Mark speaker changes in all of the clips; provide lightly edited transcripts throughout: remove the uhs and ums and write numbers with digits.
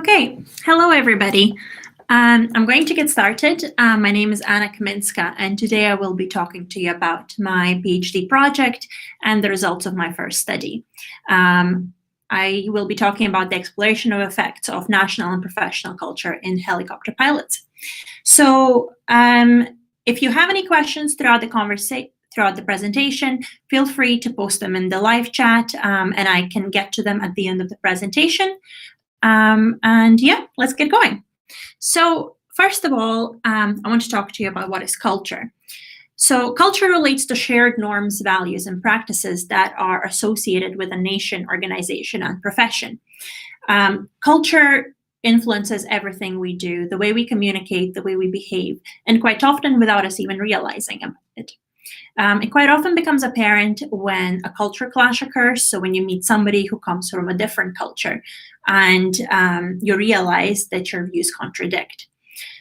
Speaker 1: Okay, hello everybody. I'm going to get started. My name is Anna Kaminska, and today I will be talking to you about my PhD project and the results of my first study. I will be talking about the exploration of effects of national and professional culture in helicopter pilots. So if you have any questions throughout the presentation, feel free to post them in the live chat, and I can get to them at the end of the presentation. And yeah, let's get going. So first of all, I want to talk to you about what is culture. So culture relates to shared norms, values, and practices that are associated with a nation, organization, and profession. Culture influences everything we do, the way we communicate, the way we behave, and quite often without us even realizing it. It quite often becomes apparent when a culture clash occurs. So when you meet somebody who comes from a different culture and you realize that your views contradict.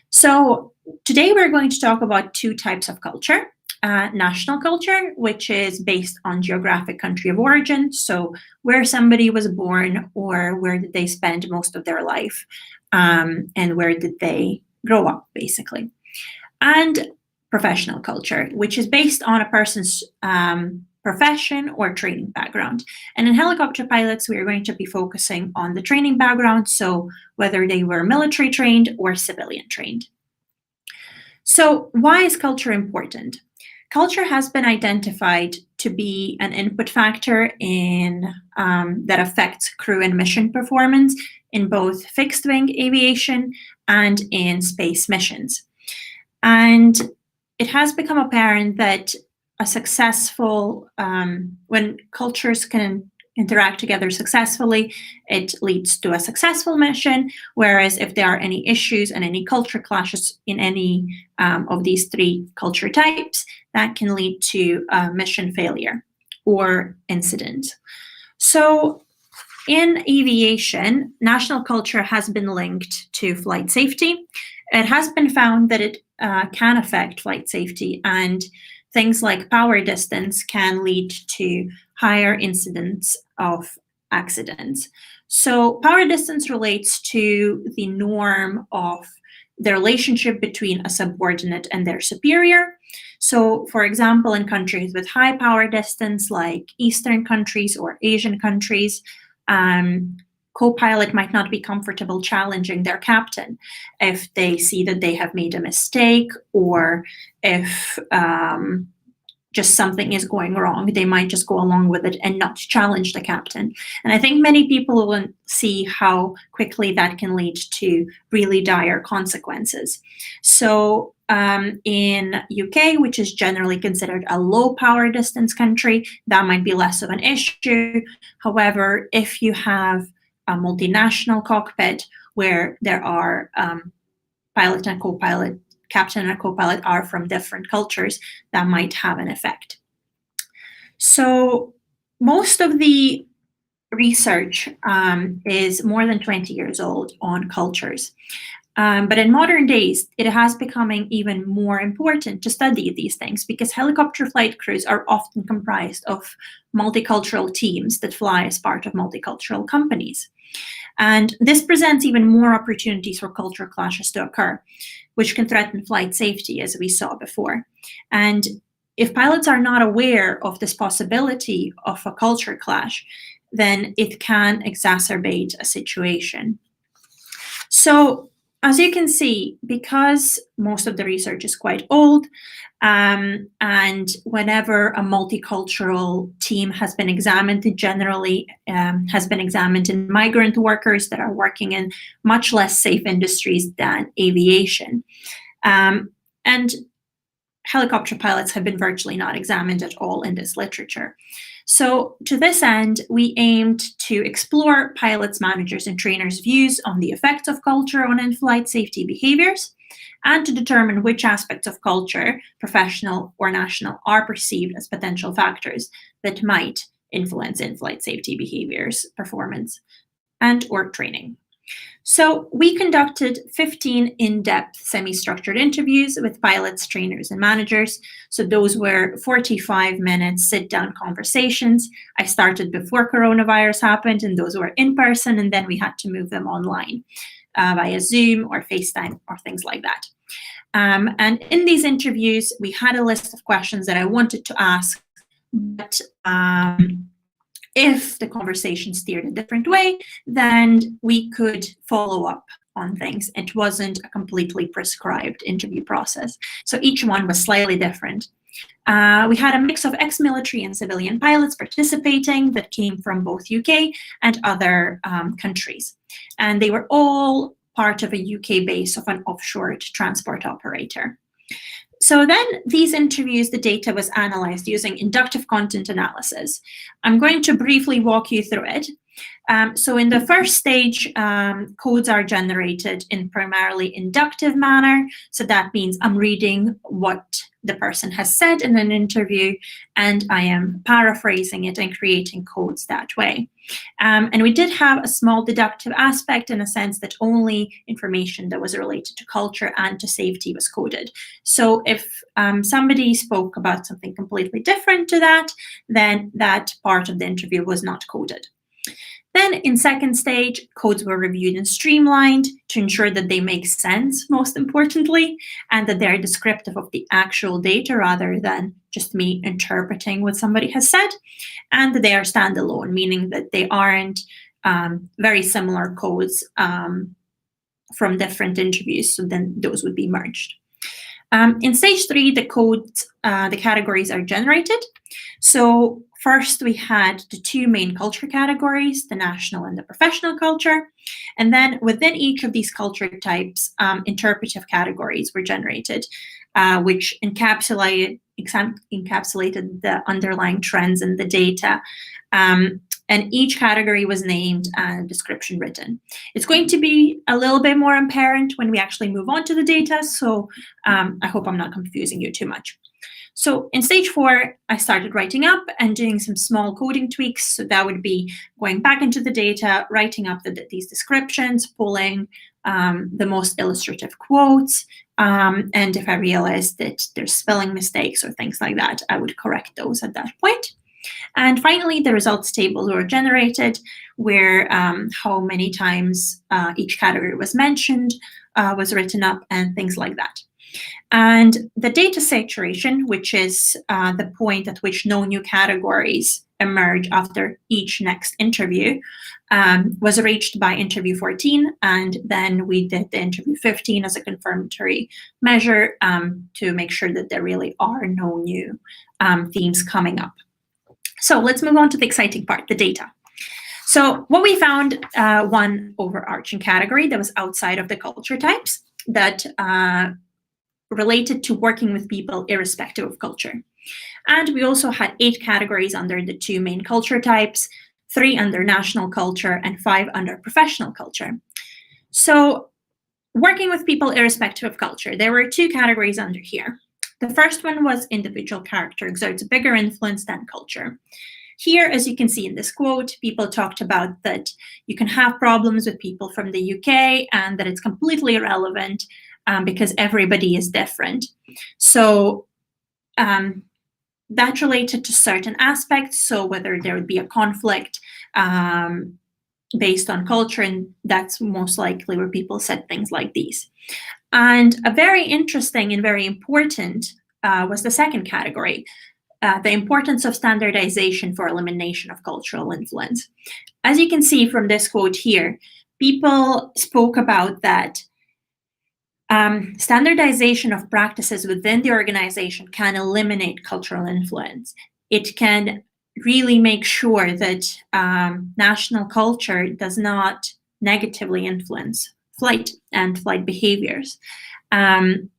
Speaker 1: So today we're going to talk about two types of culture. National culture, which is based on geographic country of origin, so where somebody was born or where did they spend most of their life, and where did they grow up, basically. And professional culture, which is based on a person's profession or training background. And in helicopter pilots, we are going to be focusing on the training background, so whether they were military trained or civilian trained. So why is culture important? Culture has been identified to be an input factor in that affects crew and mission performance in both fixed-wing aviation and in space missions. And it has become apparent that a successful, when cultures can interact together successfully, it leads to a successful mission, whereas if there are any issues and any culture clashes in any of these three culture types, that can lead to mission failure or incident. So in aviation, national culture has been linked to flight safety. It has been found that it can affect flight safety, and things like power distance can lead to higher incidence of accidents. So power distance relates to the norm of the relationship between a subordinate and their superior. So for example, in countries with high power distance, like Eastern countries or Asian countries, co-pilot might not be comfortable challenging their captain if they see that they have made a mistake, or if just something is going wrong. They might just go along with it and not challenge the captain. And I think many people will see how quickly that can lead to really dire consequences. So in UK, which is generally considered a low power distance country, that might be less of an issue. However, if you have a multinational cockpit where there are pilot and co-pilot, captain and co-pilot are from different cultures, that might have an effect. So most of the research is more than 20 years old on cultures. But in modern days, it has becoming even more important to study these things, because helicopter flight crews are often comprised of multicultural teams that fly as part of multicultural companies. And this presents even more opportunities for cultural clashes to occur, which can threaten flight safety, as we saw before. And if pilots are not aware of this possibility of a culture clash, then it can exacerbate a situation. So as you can see, because most of the research is quite old, and whenever a multicultural team has been examined, it generally has been examined in migrant workers that are working in much less safe industries than aviation. And helicopter pilots have been virtually not examined at all in this literature. So to this end, we aimed to explore pilots, managers, and trainers' views on the effects of culture on in-flight safety behaviors, and to determine which aspects of culture, professional or national, are perceived as potential factors that might influence in-flight safety behaviors, performance, and or training. So we conducted 15 in-depth semi-structured interviews with pilots, trainers, and managers. So those were 45-minute sit-down conversations. I started before coronavirus happened, and those were in person, and then we had to move them online via Zoom or FaceTime or things like that. And in these interviews, we had a list of questions that I wanted to ask, but if the conversation steered a different way, then we could follow up on things. It wasn't a completely prescribed interview process. So each one was slightly different. We had a mix of ex-military and civilian pilots participating that came from both UK and other countries. And they were all part of a UK base of an offshore transport operator. So then these interviews, the data was analyzed using inductive content analysis. I'm going to briefly walk you through it. So in the first stage, codes are generated in primarily inductive manner. So that means I'm reading what the person has said in an interview, and I am paraphrasing it and creating codes that way. And we did have a small deductive aspect in a sense that only information that was related to culture and to safety was coded. So if somebody spoke about something completely different to that, then that part of the interview was not coded. Then in second stage, codes were reviewed and streamlined to ensure that they make sense, most importantly, and that they're descriptive of the actual data rather than just me interpreting what somebody has said, and that they are standalone, meaning that they aren't very similar codes from different interviews, so then those would be merged. In stage 3, the codes, the categories are generated. So first we had the 2 main culture categories, the national and the professional culture. And then within each of these culture types, interpretive categories were generated, which encapsulated the underlying trends in the data. And each category was named and a description written. It's going to be a little bit more apparent when we actually move on to the data, so I hope I'm not confusing you too much. So in stage 4, I started writing up and doing some small coding tweaks. So that would be going back into the data, writing up these descriptions, pulling the most illustrative quotes, and if I realized that there's spelling mistakes or things like that, I would correct those at that point. And finally, the results tables were generated where how many times each category was mentioned, was written up, and things like that. And the data saturation, which is the point at which no new categories emerge after each next interview, was reached by interview 14, and then we did the interview 15 as a confirmatory measure to make sure that there really are no new themes coming up. So let's move on to the exciting part, the data. So what we found, one overarching category that was outside of the culture types that related to working with people irrespective of culture. And we also had 8 categories under the 2 main culture types, 3 under national culture and 5 under professional culture. So working with people irrespective of culture, there were 2 categories under here. The first one was individual character exerts a bigger influence than culture. Here, as you can see in this quote, people talked about that you can have problems with people from the UK and that it's completely irrelevant because everybody is different. So that related to certain aspects. So whether there would be a conflict based on culture, and that's most likely where people said things like these. And a very interesting and very important was the second category, the importance of standardization for elimination of cultural influence. As you can see from this quote here, people spoke about that standardization of practices within the organization can eliminate cultural influence. It can really make sure that national culture does not negatively influence flight and flight behaviors, and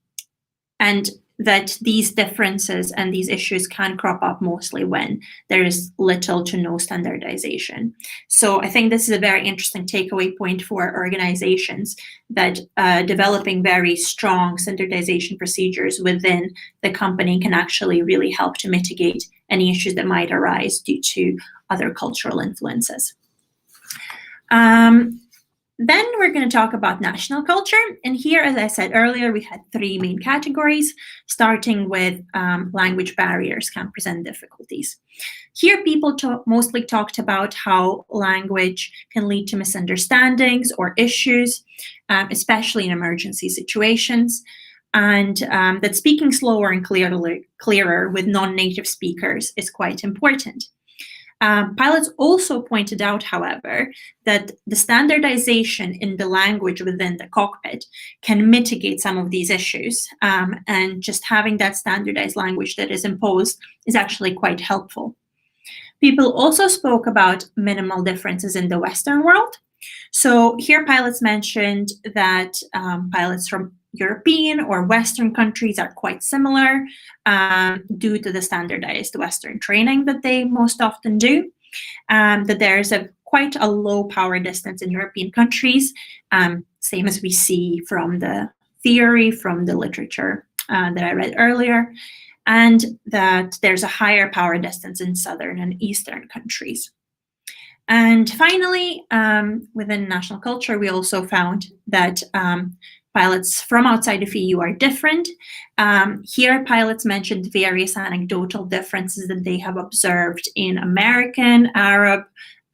Speaker 1: that these differences and these issues can crop up mostly when there is little to no standardization. So I think this is a very interesting takeaway point for organizations, that developing very strong standardization procedures within the company can actually really help to mitigate any issues that might arise due to other cultural influences. Then we're going to talk about national culture. And here, as I said earlier, we had three main categories, starting with language barriers can present difficulties. Here, people mostly talked about how language can lead to misunderstandings or issues, especially in emergency situations, and that speaking slower and clearer with non-native speakers is quite important. Pilots also pointed out, however, that the standardization in the language within the cockpit can mitigate some of these issues, and just having that standardized language that is imposed is actually quite helpful. People also spoke about minimal differences in the Western world. So here pilots mentioned that pilots from European or Western countries are quite similar due to the standardized Western training that they most often do, that there's quite a low power distance in European countries, same as we see from the theory, from the literature that I read earlier, and that there's a higher power distance in Southern and Eastern countries. And finally, within national culture, we also found that pilots from outside of EU are different. Here, pilots mentioned various anecdotal differences that they have observed in American, Arab,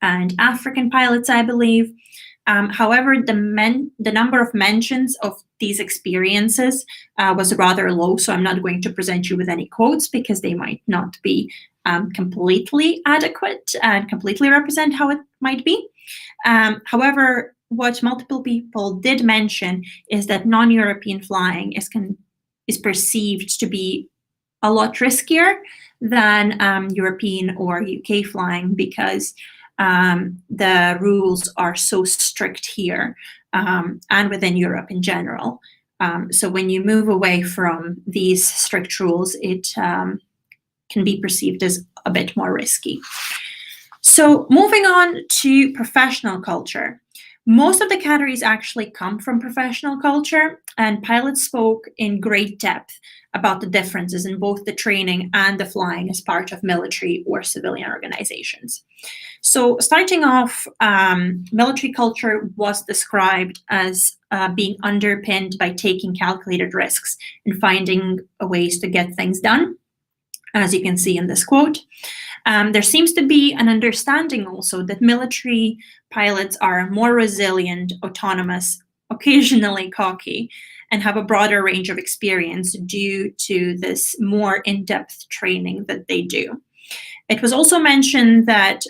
Speaker 1: and African pilots, I believe. However, the number of mentions of these experiences was rather low, so I'm not going to present you with any quotes because they might not be completely adequate and completely represent how it might be. However, what multiple people did mention is that non-European flying is perceived to be a lot riskier than European or UK flying because the rules are so strict here and within Europe in general. So when you move away from these strict rules, it can be perceived as a bit more risky. So moving on to professional culture. Most of the categories actually come from professional culture, and pilots spoke in great depth about the differences in both the training and the flying as part of military or civilian organizations. So starting off, military culture was described as being underpinned by taking calculated risks and finding ways to get things done, as you can see in this quote. There seems to be an understanding also that military pilots are more resilient, autonomous, occasionally cocky, and have a broader range of experience due to this more in-depth training that they do. It was also mentioned that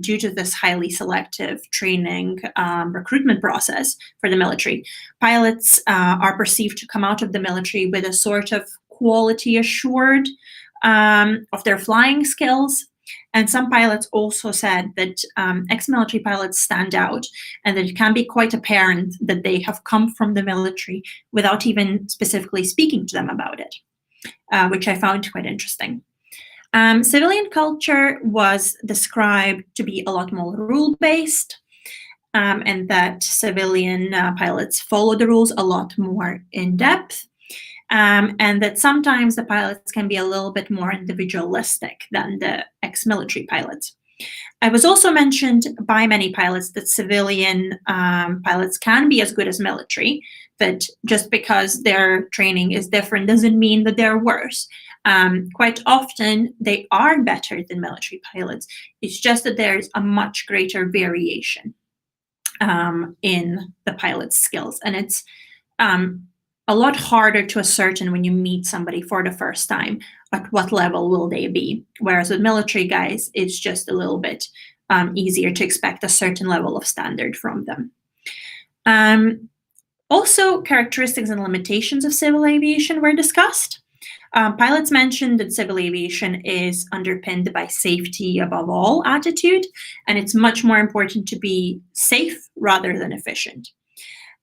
Speaker 1: due to this highly selective training recruitment process for the military, pilots are perceived to come out of the military with a sort of quality assured of their flying skills. And some pilots also said that ex-military pilots stand out and that it can be quite apparent that they have come from the military without even specifically speaking to them about it, which I found quite interesting. Civilian culture was described to be a lot more rule-based, and that civilian pilots follow the rules a lot more in depth. And that sometimes the pilots can be a little bit more individualistic than the ex-military pilots. It was also mentioned by many pilots that civilian pilots can be as good as military, that just because their training is different doesn't mean that they're worse. Quite often, they are better than military pilots. It's just that there's a much greater variation in the pilot's skills. And it's a lot harder to ascertain when you meet somebody for the first time at what level will they be. Whereas with military guys, it's just a little bit easier to expect a certain level of standard from them. Also, characteristics and limitations of civil aviation were discussed. Pilots mentioned that civil aviation is underpinned by safety above all attitude, and it's much more important to be safe rather than efficient.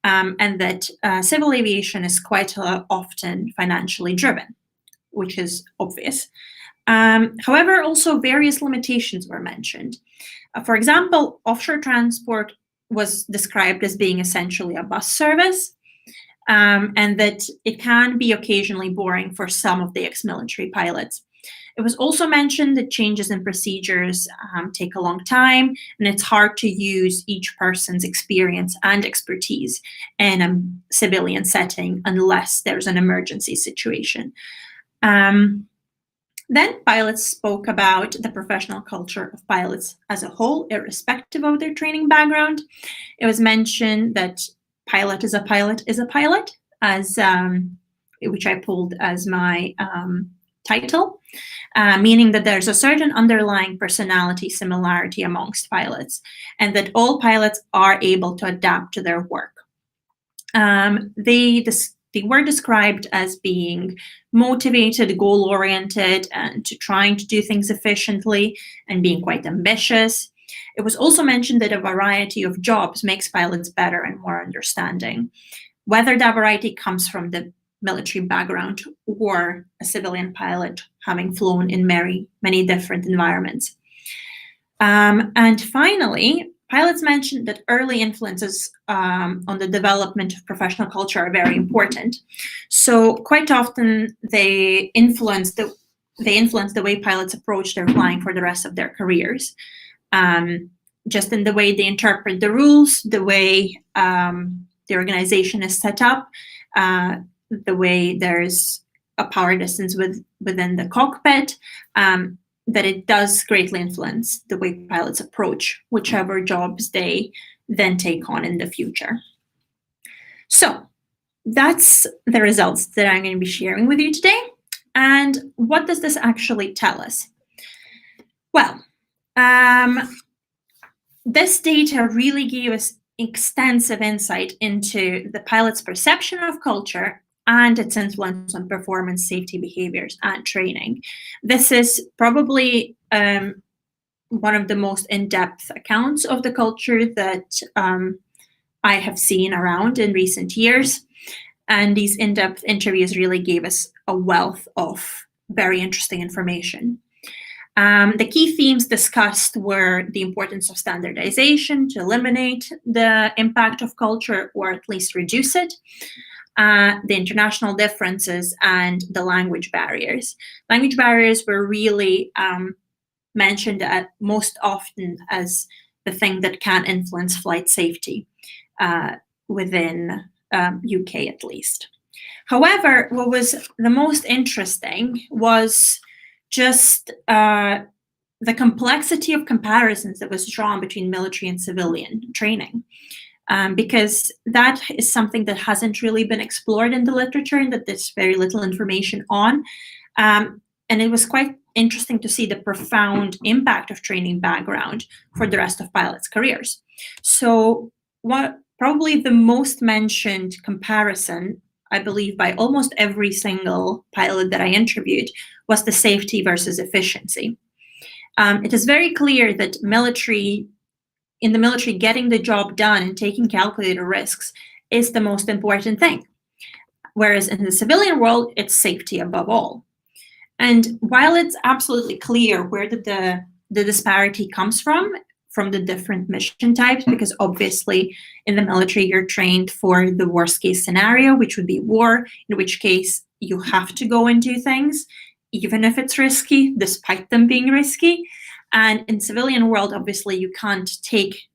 Speaker 1: And that civil aviation is quite often financially driven, which is obvious. However, also various limitations were mentioned. For example, offshore transport was described as being essentially a bus service, and that it can be occasionally boring for some of the ex-military pilots. It was also mentioned that changes in procedures take a long time, and it's hard to use each person's experience and expertise in a civilian setting unless there's an emergency situation. Then pilots spoke about the professional culture of pilots as a whole, irrespective of their training background. It was mentioned that pilot is a pilot is a pilot, as which I pulled as my title, meaning that there's a certain underlying personality similarity amongst pilots, and that all pilots are able to adapt to their work. They were described as being motivated, goal-oriented, and trying to do things efficiently and being quite ambitious. It was also mentioned that a variety of jobs makes pilots better and more understanding, whether that variety comes from the military background or a civilian pilot having flown in many different environments. And finally, pilots mentioned that early influences on the development of professional culture are very important. So quite often they influence the way pilots approach their flying for the rest of their careers. Just in the way they interpret the rules, the way the organization is set up, the way there's a power distance within the cockpit, that it does greatly influence the way pilots approach whichever jobs they then take on in the future. So that's the results that I'm going to be sharing with you today. And what does this actually tell us? Well, this data really gave us extensive insight into the pilot's perception of culture and its influence on performance, safety, behaviors, and training. This is probably one of the most in-depth accounts of the culture that I have seen around in recent years. And these in-depth interviews really gave us a wealth of very interesting information. The key themes discussed were the importance of standardization to eliminate the impact of culture or at least reduce it, the international differences, and the language barriers. Language barriers were really mentioned most often as the thing that can influence flight safety within UK at least. However, what was the most interesting was just the complexity of comparisons that was drawn between military and civilian training. Because that is something that hasn't really been explored in the literature and that there's very little information on. And it was quite interesting to see the profound impact of training background for the rest of pilots' careers. So what probably the most mentioned comparison, I believe, by almost every single pilot that I interviewed was the safety versus efficiency. It is very clear that in the military, getting the job done and taking calculated risks is the most important thing. Whereas in the civilian world, it's safety above all. And while it's absolutely clear where the disparity comes from the different mission types, because obviously in the military, you're trained for the worst case scenario, which would be war, in which case you have to go and do things, even if it's risky, despite them being risky. And in civilian world, obviously, you can't take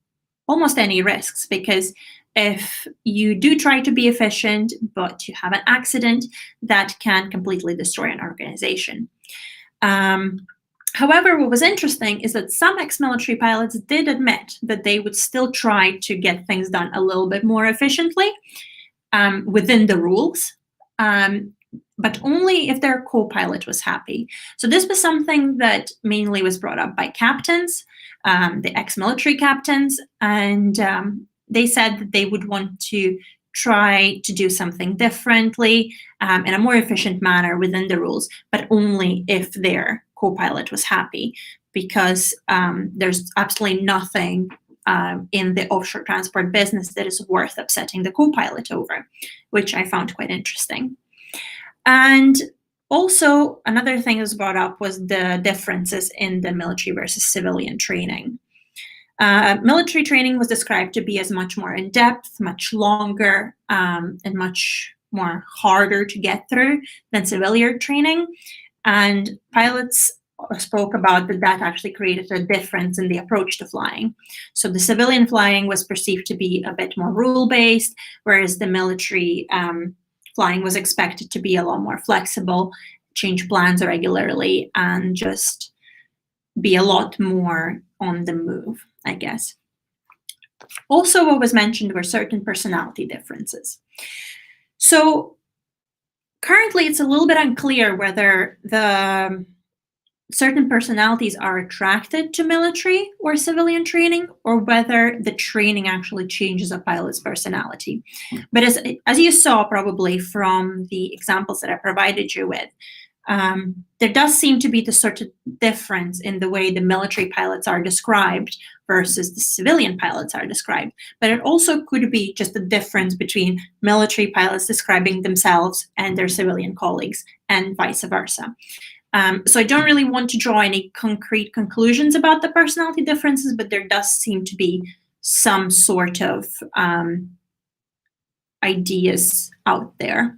Speaker 1: almost any risks, because if you do try to be efficient, but you have an accident, that can completely destroy an organization. However, what was interesting is that some ex-military pilots did admit that they would still try to get things done a little bit more efficiently within the rules, but only if their co-pilot was happy. So this was something that mainly was brought up by captains, the ex-military captains, and they said that they would want to try to do something differently in a more efficient manner within the rules, but only if their co-pilot was happy, because there's absolutely nothing in the offshore transport business that is worth upsetting the co-pilot over, which I found quite interesting. And also another thing that was brought up was the differences in the military versus civilian training. Military training was described to be as much more in-depth, much longer, and much more harder to get through than civilian training. And pilots spoke about that actually created a difference in the approach to flying. So the civilian flying was perceived to be a bit more rule-based, whereas the military flying was expected to be a lot more flexible, change plans regularly, and just be a lot more on the move, I guess. Also, what was mentioned were certain personality differences. So currently, it's a little bit unclear whether the certain personalities are attracted to military or civilian training, or whether the training actually changes a pilot's personality. But as you saw probably from the examples that I provided you with, there does seem to be the sort of difference in the way the military pilots are described versus the civilian pilots are described. But it also could be just a difference between military pilots describing themselves and their civilian colleagues, and vice versa. So I don't really want to draw any concrete conclusions about the personality differences, but there does seem to be some sort of ideas out there.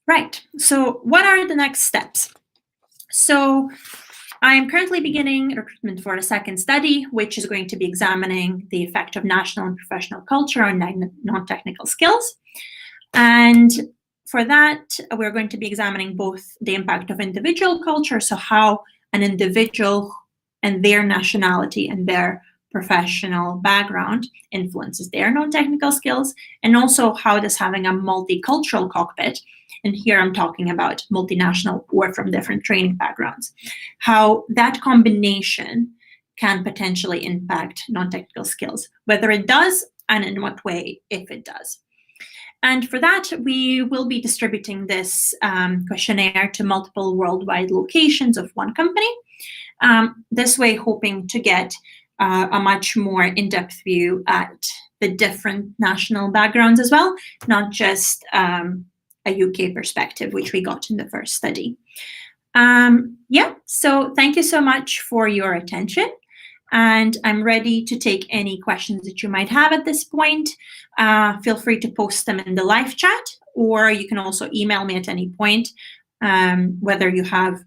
Speaker 1: Right, so what are the next steps? So I am currently beginning recruitment for a second study, which is going to be examining the effect of national and professional culture on non-technical skills. And for that, we're going to be examining both the impact of individual culture, so how an individual and their nationality and their professional background influences their non-technical skills, and also how does having a multicultural cockpit, and here I'm talking about multinational or from different training backgrounds, how that combination can potentially impact non-technical skills, whether it does and in what way, if it does. And for that, we will be distributing this questionnaire to multiple worldwide locations of one company. This way, hoping to get a much more in-depth view at the different national backgrounds as well, not just a UK perspective, which we got in the first study. Yeah, so thank you so much for your attention. And I'm ready to take any questions that you might have at this point. Feel free to post them in the live chat, or you can also email me at any point, whether you have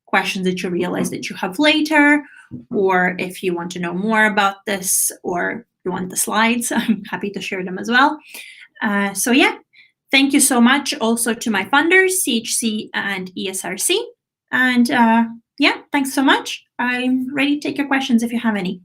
Speaker 1: questions that you realize that you have later, or if you want to know more about this, or you want the slides, I'm happy to share them as well. So yeah, thank you so much also to my funders, CHC and ESRC. And yeah, thanks so much. I'm ready to take your questions if you have any.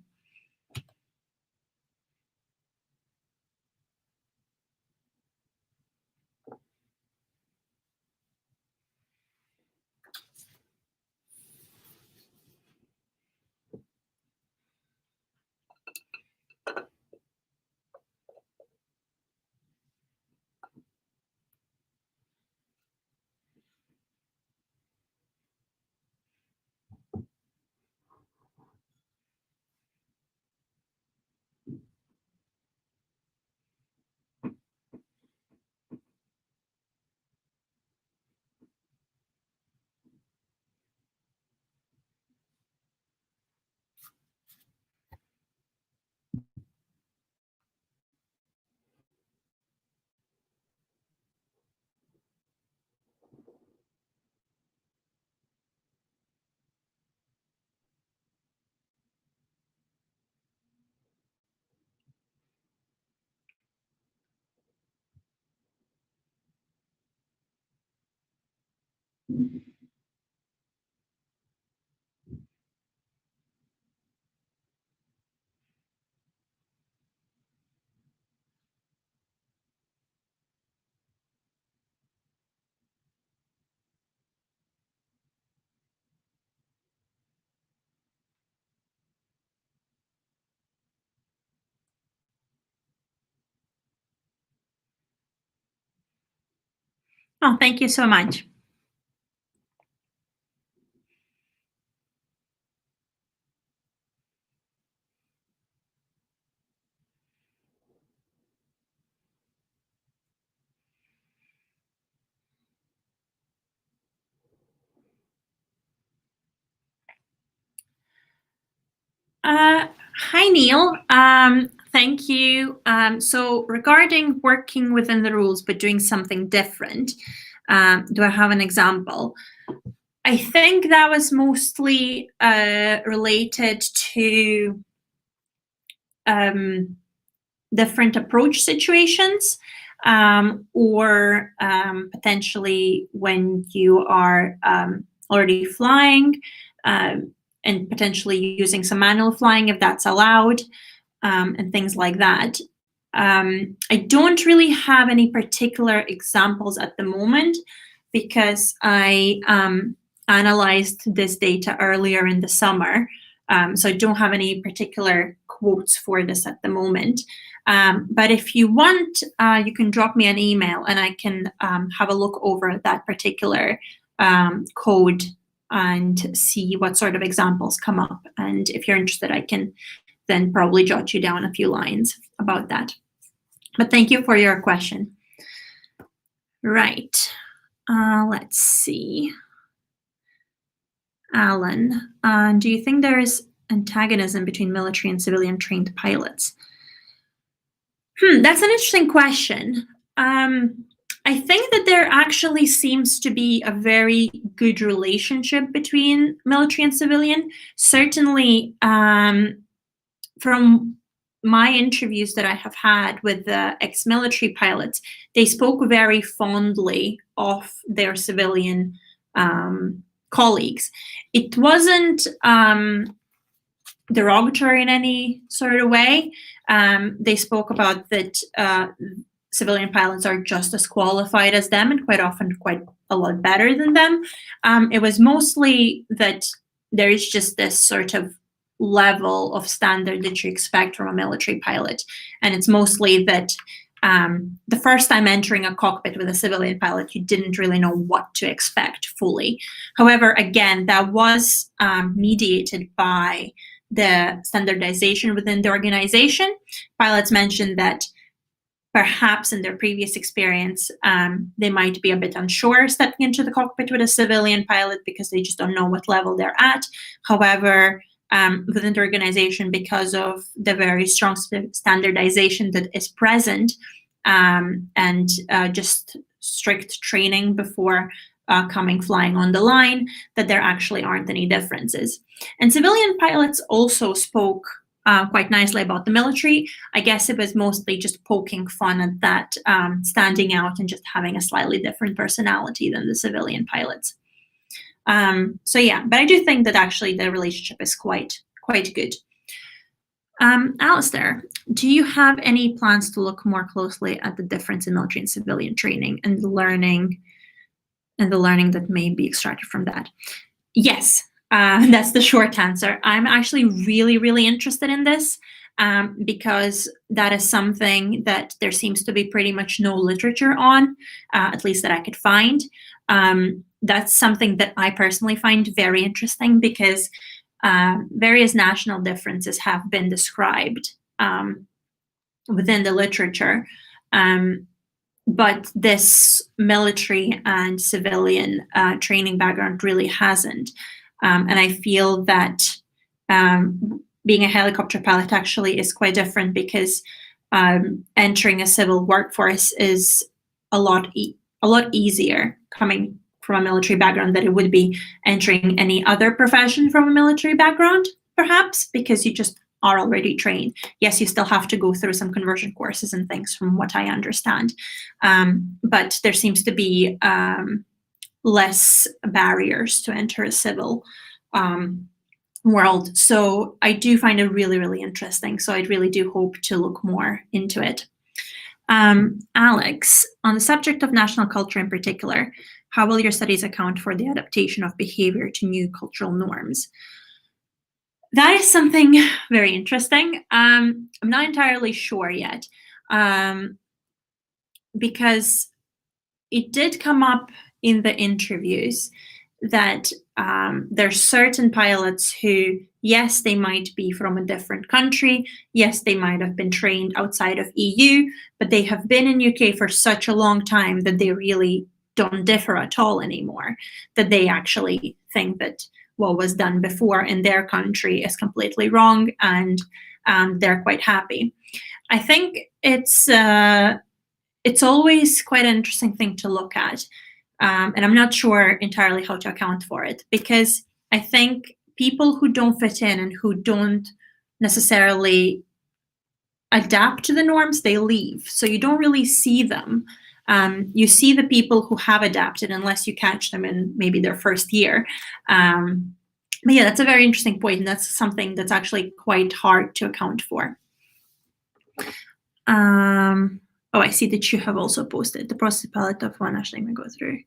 Speaker 1: Oh, thank you so much. Hi, Neil. Thank you. So regarding working within the rules but doing something different, do I have an example? I think that was mostly related to different approach situations, or potentially when you are already flying, and potentially using some manual flying if that's allowed, and things like that. I don't really have any particular examples at the moment because I analyzed this data earlier in the summer. So I don't have any particular quotes for this at the moment. But if you want, you can drop me an email and I can have a look over that particular code and see what sort of examples come up. And if you're interested, I can then probably jot you down a few lines about that. But thank you for your question. Right. Let's see. Alan, do you think there is antagonism between military and civilian trained pilots? That's an interesting question. I think that there actually seems to be a very good relationship between military and civilian. Certainly, from my interviews that I have had with the ex-military pilots, they spoke very fondly of their civilian colleagues. It wasn't derogatory in any sort of way. They spoke about that civilian pilots are just as qualified as them and quite often quite a lot better than them. It was mostly that there is just this sort of level of standard that you expect from a military pilot. And it's mostly that the first time entering a cockpit with a civilian pilot, you didn't really know what to expect fully. However, again, that was mediated by the standardization within the organization. Pilots mentioned that perhaps in their previous experience, they might be a bit unsure stepping into the cockpit with a civilian pilot because they just don't know what level they're at. However, within the organization, because of the very strong standardization that is present, and just strict training before flying on the line, that there actually aren't any differences. And civilian pilots also spoke quite nicely about the military. I guess it was mostly just poking fun at that, standing out and just having a slightly different personality than the civilian pilots. So yeah, but I do think that actually the relationship is quite good. Alistair, do you have any plans to look more closely at the difference in military and civilian training and the learning that may be extracted from that? Yes, that's the short answer. I'm actually really interested in this because that is something that there seems to be pretty much no literature on, at least that I could find. That's something that I personally find very interesting because various national differences have been described within the literature, but this military and civilian training background really hasn't. And I feel that being a helicopter pilot actually is quite different because entering a civil workforce is a lot easier coming from a military background than it would be entering any other profession from a military background, perhaps, because you just are already trained. Yes, you still have to go through some conversion courses and things from what I understand. But there seems to be less barriers to enter a civil world. So I do find it really interesting. So I really do hope to look more into it. Alex, on the subject of national culture in particular, how will your studies account for the adaptation of behavior to new cultural norms? That is something very interesting. I'm not entirely sure yet, because it did come up in the interviews that there's certain pilots who, yes, they might be from a different country, yes, they might have been trained outside of EU, but they have been in UK for such a long time that they really don't differ at all anymore, that they actually think that what was done before in their country is completely wrong, and they're quite happy. I think it's always quite an interesting thing to look at, And I'm not sure entirely how to account for it, because I think people who don't fit in and who don't necessarily adapt to the norms, they leave. So you don't really see them. You see the people who have adapted, unless you catch them in maybe their first year. But yeah, that's a very interesting point, and that's something that's actually quite hard to account for. Oh, I see that you have also posted the process palette of one. Actually, I'm going to go through.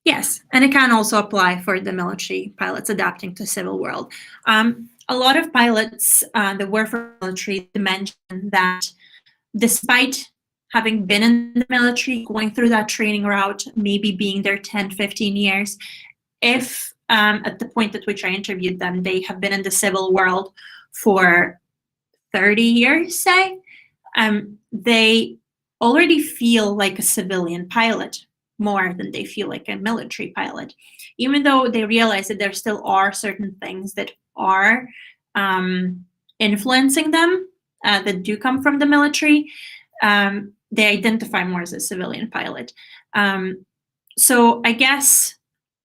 Speaker 1: Yes, and it can also apply for the military pilots adapting to civil world. A lot of pilots that work for the military mentioned that despite having been in the military, going through that training route, maybe being there 10, 15 years, if at the point at which I interviewed them, they have been in the civil world for 30 years, say, they already feel like a civilian pilot more than they feel like a military pilot, even though they realize that there still are certain things that are influencing them that do come from the military. They identify more as a civilian pilot. So I guess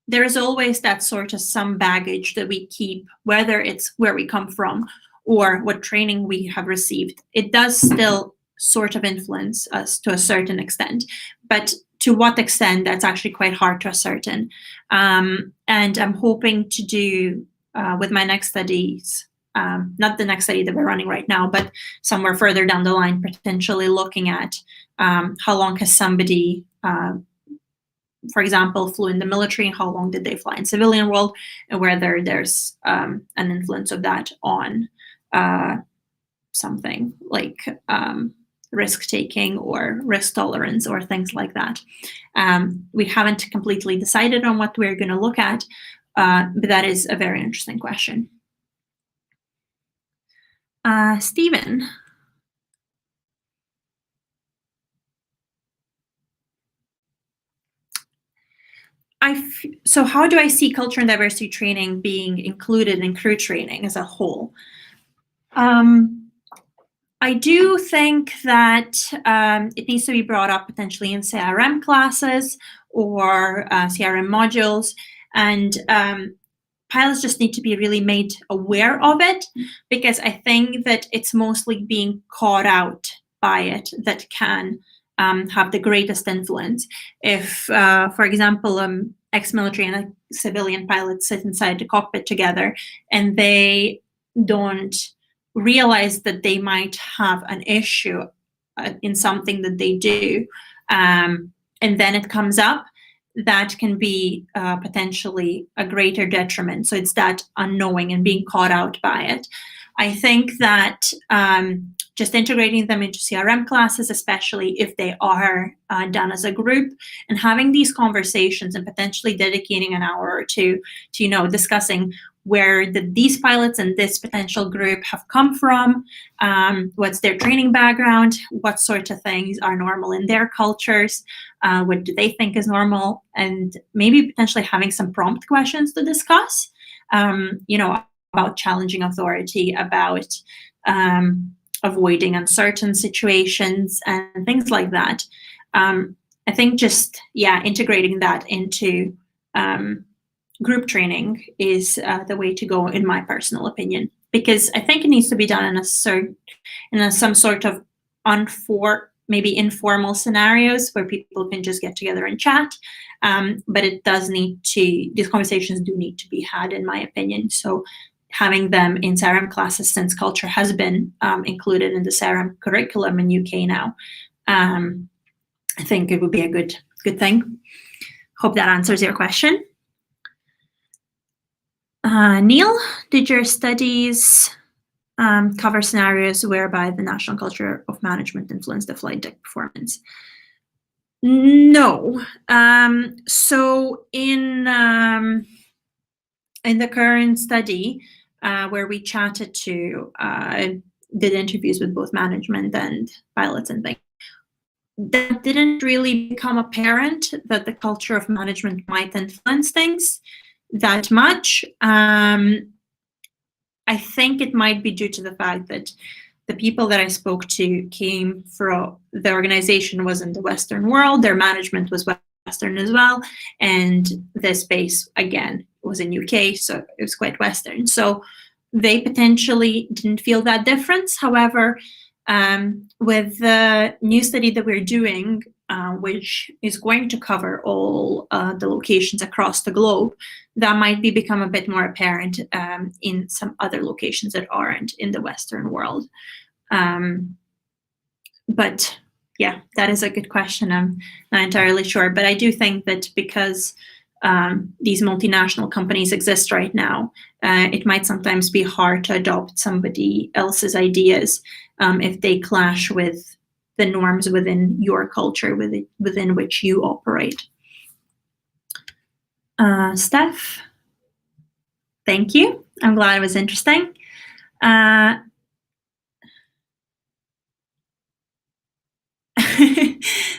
Speaker 1: there is always that sort of some baggage that we keep, whether it's where we come from or what training we have received. It does still sort of influence us to a certain extent, but to what extent, that's actually quite hard to ascertain. And I'm hoping to do with my next studies, not the next study that we're running right now, but somewhere further down the line, potentially looking at how long has somebody, for example, flew in the military, and how long did they fly in civilian world, and whether there's an influence of that on something like risk-taking or risk tolerance or things like that. We haven't completely decided on what we're going to look at, but that is a very interesting question. Stephen. So how do I see culture and diversity training being included in crew training as a whole? I do think that it needs to be brought up potentially in CRM classes or CRM modules, and pilots just need to be really made aware of it, because I think that it's mostly being caught out by it that can have the greatest influence. If, for example, ex-military and a civilian pilot sit inside the cockpit together and they don't realize that they might have an issue in something that they do, and then it comes up, that can be potentially a greater detriment. So it's that unknowing and being caught out by it. I think that just integrating them into CRM classes, especially if they are done as a group, and having these conversations and potentially dedicating an hour or two to, discussing where these pilots and this potential group have come from, what's their training background, what sort of things are normal in their cultures, what do they think is normal, and maybe potentially having some prompt questions to discuss, about challenging authority, about avoiding uncertain situations and things like that. I think just, integrating that into group training is the way to go, in my personal opinion, because I think it needs to be done in some sort of maybe informal scenarios where people can just get together and chat. But these conversations do need to be had, in my opinion. So having them in CRM classes, since culture has been included in the CRM curriculum in UK now, I think it would be a good thing. Hope that answers your question. Neil, did your studies cover scenarios whereby the national culture of management influenced the flight deck performance? No. So in the current study, where we chatted did interviews with both management and pilots and things, that didn't really become apparent that the culture of management might influence things that much. I think it might be due to the fact that the people that I spoke to came from, the organization was in the Western world, their management was Western as well, and the space, again, was in UK, so it was quite Western. So they potentially didn't feel that difference. However, with the new study that we're doing, which is going to cover all the locations across the globe, that might become a bit more apparent in some other locations that aren't in the Western world. But yeah, that is a good question. I'm not entirely sure, but I do think that because these multinational companies exist right now, it might sometimes be hard to adopt somebody else's ideas if they clash with the norms within your culture, within which you operate. Steph, thank you. I'm glad it was interesting.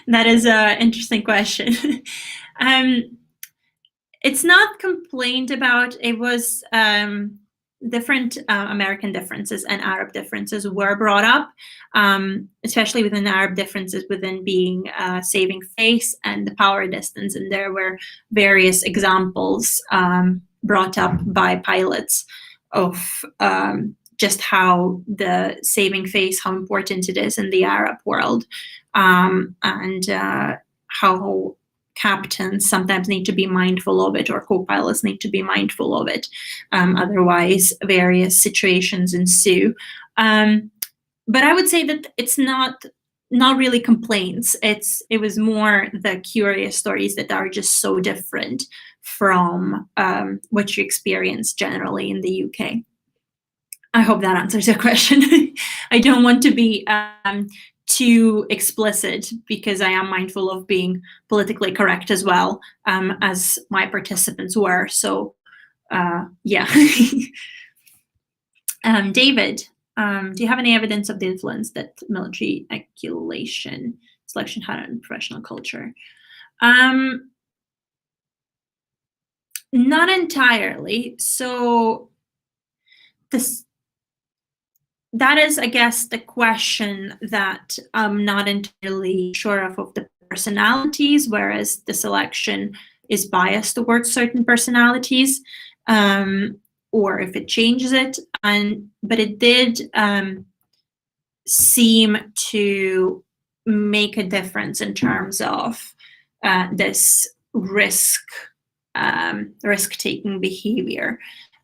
Speaker 1: That is an interesting question. It's not complained about. It was different American differences and Arab differences were brought up, especially within Arab differences within being saving face and the power distance. And there were various examples brought up by pilots of just how the saving face, how important it is in the Arab world, and how captains sometimes need to be mindful of it, or co-pilots need to be mindful of it. Otherwise, various situations ensue. But I would say that it's not really complaints. It was more the curious stories that are just so different from what you experience generally in the UK. I hope that answers your question. I don't want to be too explicit because I am mindful of being politically correct as well, as my participants were. So yeah. David, do you have any evidence of the influence that military acculation selection had on professional culture? Not entirely. So that is, I guess, the question that I'm not entirely sure of the personalities, whereas the selection is biased towards certain personalities, or if it changes it. But it did seem to make a difference in terms of this risk-taking behavior.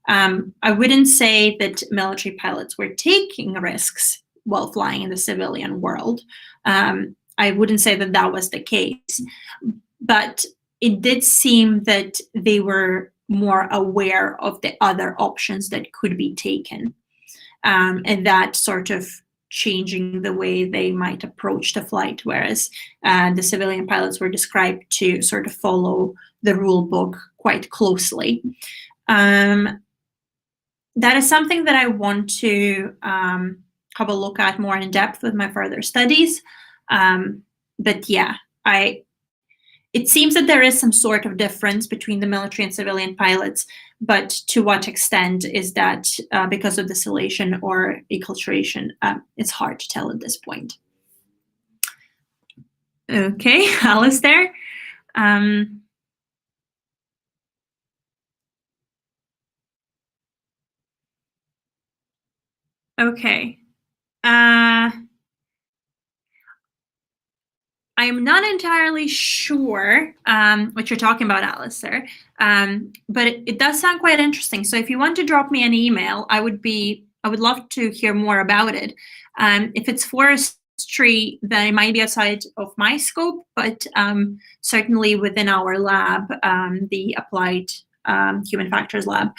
Speaker 1: I wouldn't say that military pilots were taking risks while flying in the civilian world. I wouldn't say that that was the case, but it did seem that they were more aware of the other options that could be taken, and that sort of changing the way they might approach the flight, whereas the civilian pilots were described to sort of follow the rule book quite closely. That is something that I want to have a look at more in depth with my further studies. But yeah, it seems that there is some sort of difference between the military and civilian pilots, but to what extent is that because of the distillation or acculturation? It's hard to tell at this point. Okay, Alistair. Okay. I am not entirely sure what you're talking about, Alistair, but it does sound quite interesting. So if you want to drop me an email, I would love to hear more about it. If it's forestry, then it might be outside of my scope, but certainly within our lab, the Applied Human Factors Lab,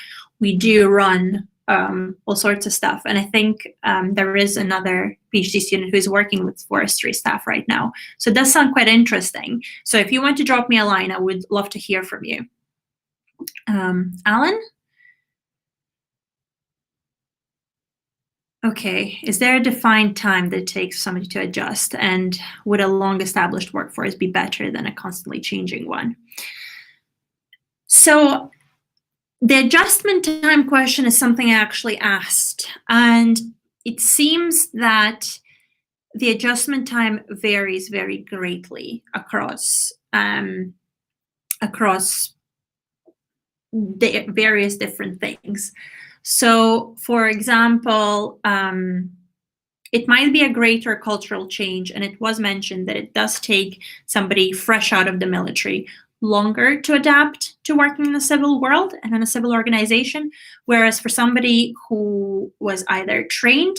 Speaker 1: we do run all sorts of stuff. And I think there is another PhD student who's working with forestry staff right now. So it does sound quite interesting. So if you want to drop me a line, I would love to hear from you. Alan? Okay, is there a defined time that it takes somebody to adjust? And would a long-established workforce be better than a constantly changing one? So the adjustment time question is something I actually asked. And it seems that the adjustment time varies very greatly across the various different things. So, for example, it might be a greater cultural change, and it was mentioned that it does take somebody fresh out of the military longer to adapt to working in the civil world and in a civil organization, whereas for somebody who was either trained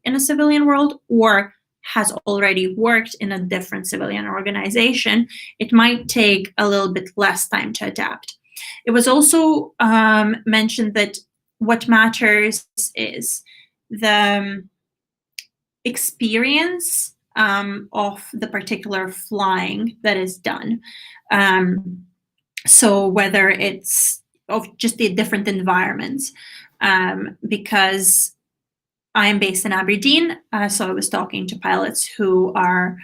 Speaker 1: in a civilian world or has already worked in a different civilian organization, it might take a little bit less time to adapt. It was also mentioned that what matters is the experience of the particular flying that is done. So whether it's of just the different environments, because I'm based in Aberdeen, so I was talking to pilots who are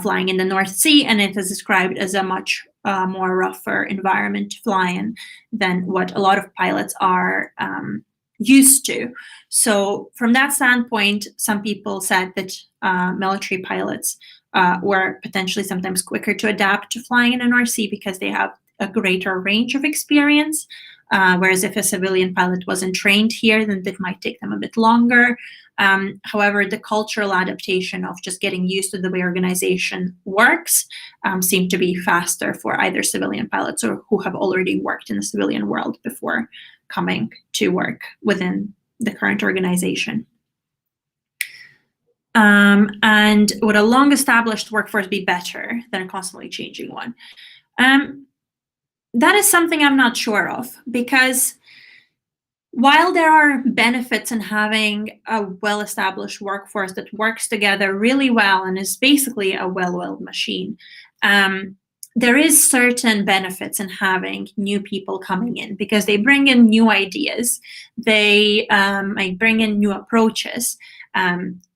Speaker 1: flying in the North Sea, and it is described as a much more rougher environment to fly in than what a lot of pilots are used to. So from that standpoint, some people said that military pilots were potentially sometimes quicker to adapt to flying in the North Sea because they have a greater range of experience. Whereas if a civilian pilot wasn't trained here, then it might take them a bit longer. However, the cultural adaptation of just getting used to the way organization works seemed to be faster for either civilian pilots or who have already worked in the civilian world before coming to work within the current organization. And would a long-established workforce be better than a constantly changing one? That is something I'm not sure of, because while there are benefits in having a well-established workforce that works together really well and is basically a well-oiled machine, there is certain benefits in having new people coming in because they bring in new ideas. They might bring in new approaches.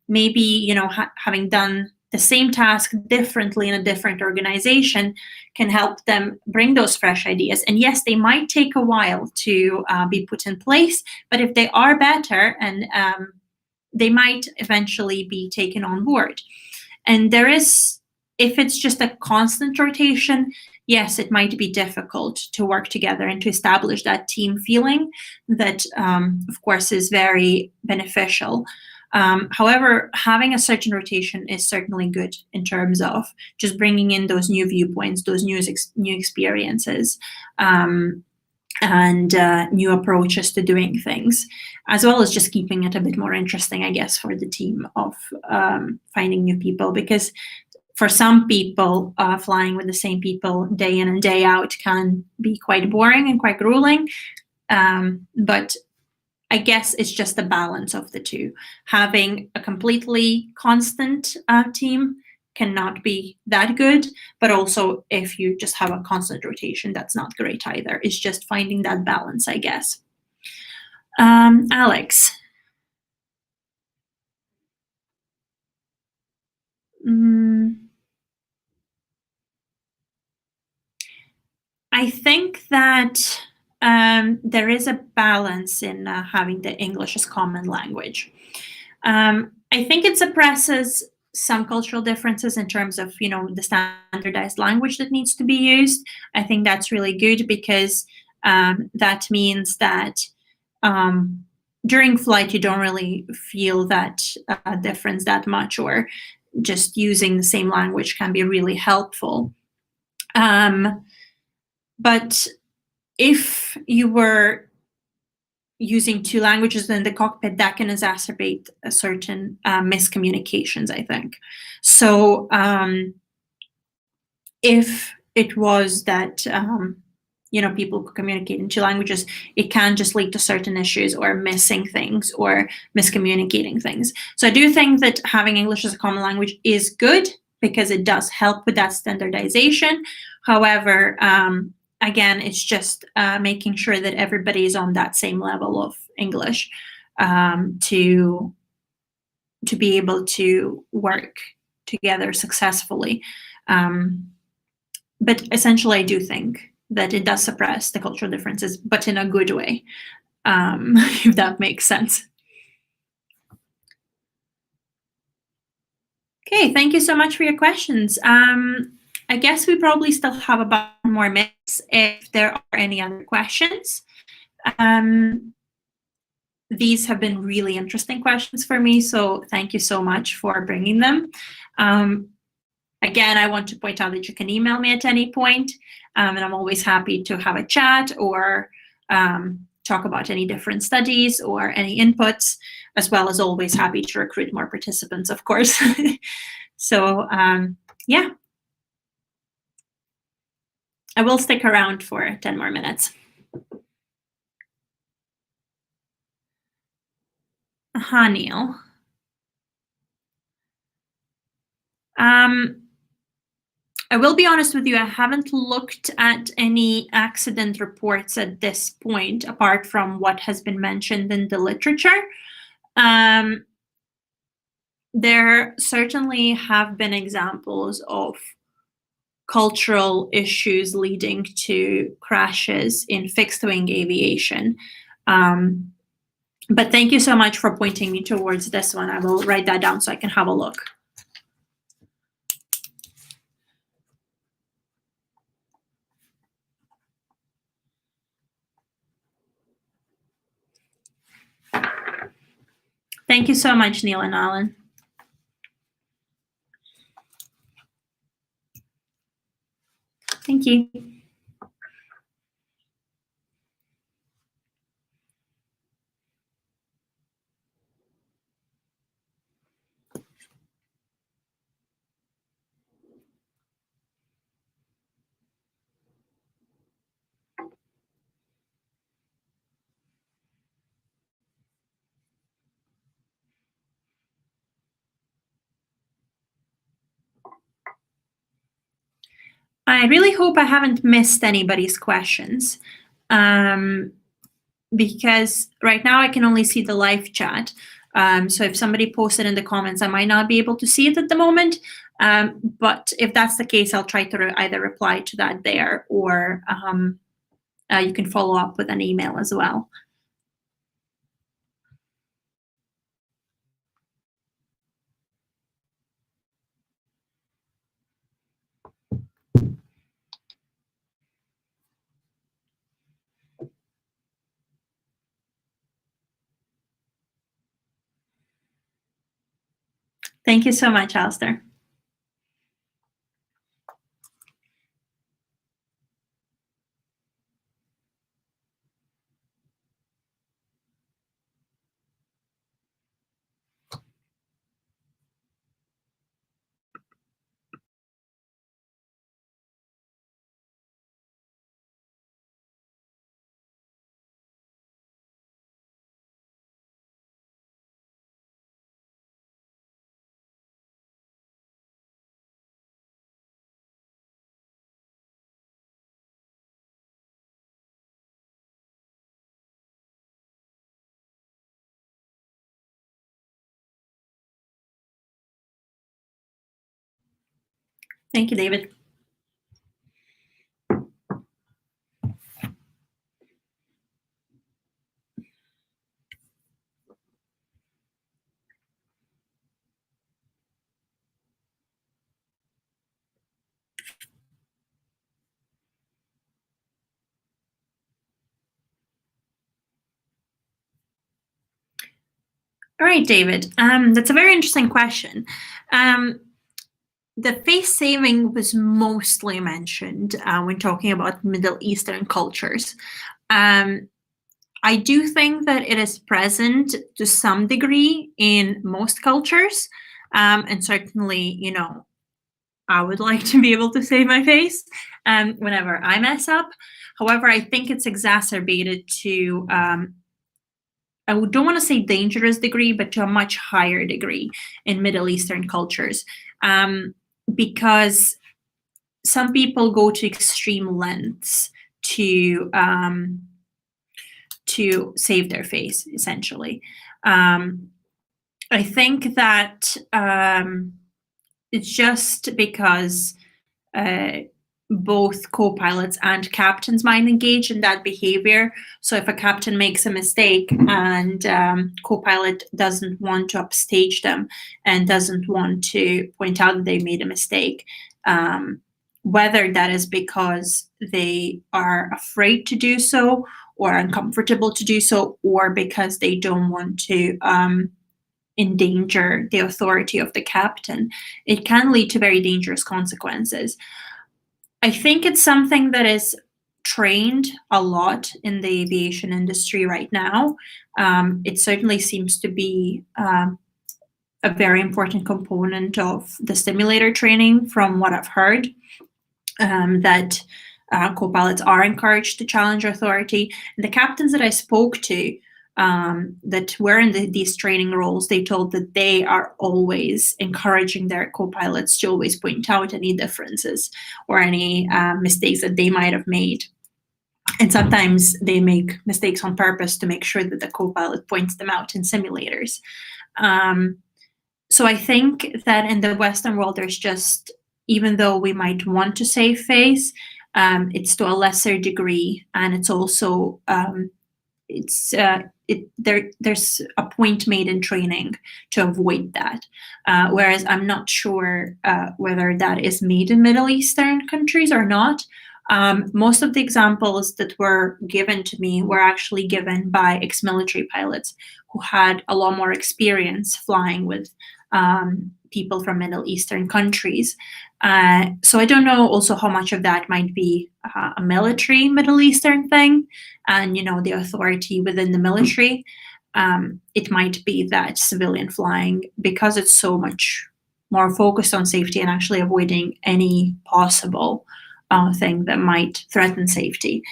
Speaker 1: Maybe, having done the same task differently in a different organization can help them bring those fresh ideas. And yes, they might take a while to be put in place, but if they are better, and they might eventually be taken on board. And if it's just a constant rotation, yes, it might be difficult to work together and to establish that team feeling that, of course, is very beneficial. However, having a certain rotation is certainly good in terms of just bringing in those new viewpoints, those new experiences, and new approaches to doing things, as well as just keeping it a bit more interesting, I guess, for the team of finding new people. Because for some people, flying with the same people day in and day out can be quite boring and quite grueling. But I guess it's just a balance of the two. Having a completely constant team cannot be that good, but also if you just have a constant rotation, that's not great either. It's just finding that balance, I guess. Alex. I think that there is a balance in having the English as common language. I think it suppresses some cultural differences in terms of, the standardized language that needs to be used. I think that's really good because that means that during flight, you don't really feel that difference that much, or just using the same language can be really helpful. But if you were using two languages in the cockpit, that can exacerbate a certain miscommunications, I think. So if it was that people could communicate in two languages, it can just lead to certain issues or missing things or miscommunicating things. So I do think that having English as a common language is good because it does help with that standardization. However, again, it's just making sure that everybody is on that same level of English to be able to work together successfully. But essentially, I do think that it does suppress the cultural differences, but in a good way, if that makes sense. Okay, thank you so much for your questions. I guess we probably still have about more minutes if there are any other questions. These have been really interesting questions for me, so thank you so much for bringing them. Again, I want to point out that you can email me at any point, and I'm always happy to have a chat or talk about any different studies or any inputs, as well as always happy to recruit more participants, of course. So yeah, I will stick around for 10 more minutes. Neil. I will be honest with you, I haven't looked at any accident reports at this point, apart from what has been mentioned in the literature. There certainly have been examples of cultural issues leading to crashes in fixed-wing aviation. But thank you so much for pointing me towards this one. I will write that down so I can have a look. Thank you so much, Neil and Alan. Thank you. I really hope I haven't missed anybody's questions, because right now I can only see the live chat. So if somebody posted in the comments, I might not be able to see it at the moment. But if that's the case, I'll try to either reply to that there, or you can follow up with an email as well. Thank you so much, Alistair. Thank you, David. All right, David. That's a very interesting question. The face saving was mostly mentioned when talking about Middle Eastern cultures. I do think that it is present to some degree in most cultures, and certainly, I would like to be able to save my face whenever I mess up. However, I think it's exacerbated to I don't want to say dangerous degree, but to a much higher degree in Middle Eastern cultures, because some people go to extreme lengths to save their face, essentially. I think that it's just because both co-pilots and captains might engage in that behavior. So if a captain makes a mistake and co-pilot doesn't want to upstage them and doesn't want to point out that they made a mistake, whether that is because they are afraid to do so or uncomfortable to do so, or because they don't want to endanger the authority of the captain, it can lead to very dangerous consequences. I think it's something that is trained a lot in the aviation industry right now. It certainly seems to be a very important component of the simulator training, from what I've heard, that co-pilots are encouraged to challenge authority. And the captains that I spoke to that were in these training roles, they told that they are always encouraging their co-pilots to always point out any differences or any mistakes that they might have made. And sometimes they make mistakes on purpose to make sure that the co-pilot points them out in simulators. So I think that in the Western world, there's just, even though we might want to save face, it's to a lesser degree, and it's also there's a point made in training to avoid that. Whereas I'm not sure whether that is made in Middle Eastern countries or not. Most of the examples that were given to me were actually given by ex-military pilots who had a lot more experience flying with people from Middle Eastern countries. So I don't know also how much of that might be a military Middle Eastern thing and, the authority within the military. It might be that civilian flying, because it's so much more focused on safety and actually avoiding any possible thing that might threaten safety.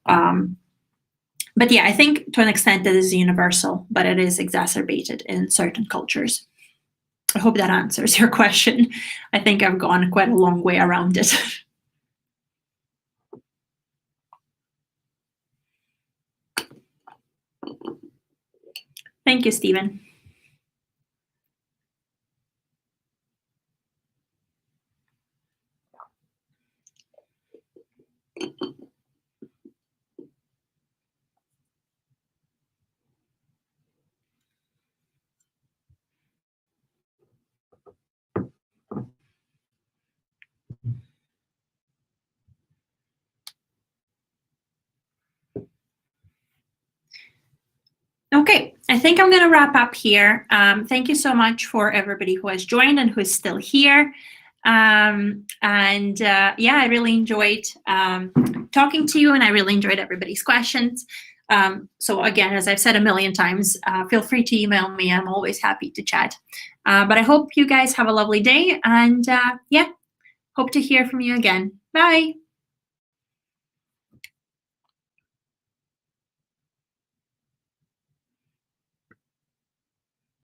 Speaker 1: But yeah, I think to an extent it is universal, but it is exacerbated in certain cultures. I hope that answers your question. I think I've gone quite a long way around it. Thank you, Stephen. Okay, I think I'm going to wrap up here. Thank you so much for everybody who has joined and who is still here. Yeah, I really enjoyed talking to you, and I really enjoyed everybody's questions. So again, as I've said a million times, feel free to email me. I'm always happy to chat. But I hope you guys have a lovely day, and yeah, hope to hear from you again. Bye.